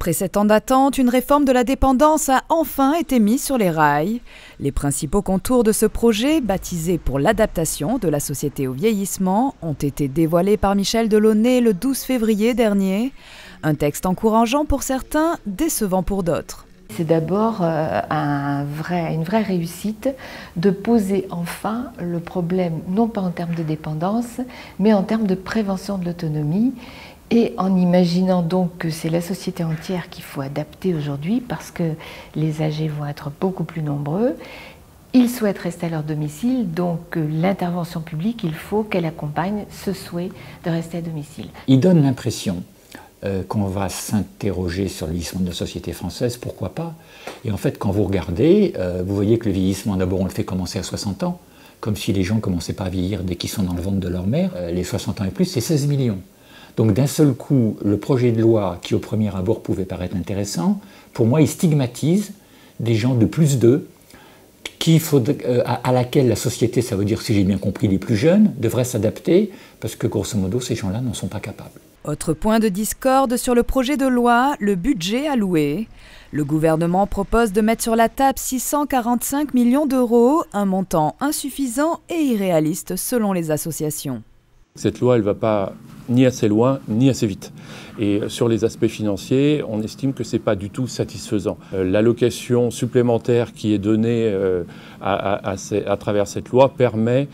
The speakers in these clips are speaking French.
Après 7 ans d'attente, une réforme de la dépendance a enfin été mise sur les rails. Les principaux contours de ce projet, baptisé pour l'adaptation de la société au vieillissement, ont été dévoilés par Michel Delaunay le 12 février dernier. Un texte encourageant pour certains, décevant pour d'autres. C'est d'abord une vraie réussite de poser enfin le problème, non pas en termes de dépendance, mais en termes de prévention de l'autonomie. Et en imaginant donc que c'est la société entière qu'il faut adapter aujourd'hui parce que les âgés vont être beaucoup plus nombreux, ils souhaitent rester à leur domicile, donc l'intervention publique, il faut qu'elle accompagne ce souhait de rester à domicile. Il donne l'impression qu'on va s'interroger sur le vieillissement de la société française, pourquoi pas. Et en fait, quand vous regardez, vous voyez que le vieillissement, d'abord on le fait commencer à 60 ans, comme si les gens ne commençaient pas à vieillir dès qu'ils sont dans le ventre de leur mère. Les 60 ans et plus, c'est 16 millions. Donc d'un seul coup, le projet de loi qui au premier abord pouvait paraître intéressant, pour moi il stigmatise des gens de plus d'eux, à laquelle la société, ça veut dire si j'ai bien compris les plus jeunes, devrait s'adapter, parce que grosso modo ces gens-là n'en sont pas capables. Autre point de discorde sur le projet de loi, le budget alloué. Le gouvernement propose de mettre sur la table 645 millions d'euros, un montant insuffisant et irréaliste selon les associations. Cette loi, elle ne va pas ni assez loin, ni assez vite. Et sur les aspects financiers, on estime que ce n'est pas du tout satisfaisant. L'allocation supplémentaire qui est donnée à travers cette loi permet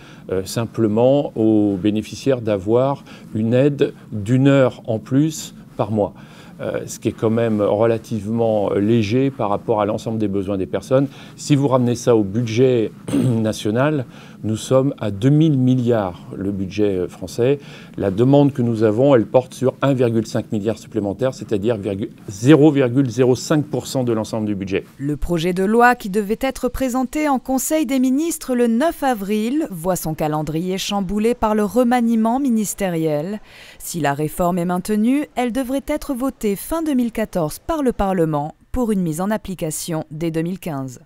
simplement aux bénéficiaires d'avoir une aide d'1 heure en plus par mois. Ce qui est quand même relativement léger par rapport à l'ensemble des besoins des personnes. Si vous ramenez ça au budget national, nous sommes à 2000 milliards, le budget français. La demande que nous avons, elle porte sur 1,5 milliard supplémentaire, c'est-à-dire 0,05% de l'ensemble du budget. Le projet de loi qui devait être présenté en Conseil des ministres le 9 avril voit son calendrier chamboulé par le remaniement ministériel. Si la réforme est maintenue, elle devrait être votée fin 2014 par le Parlement pour une mise en application dès 2015.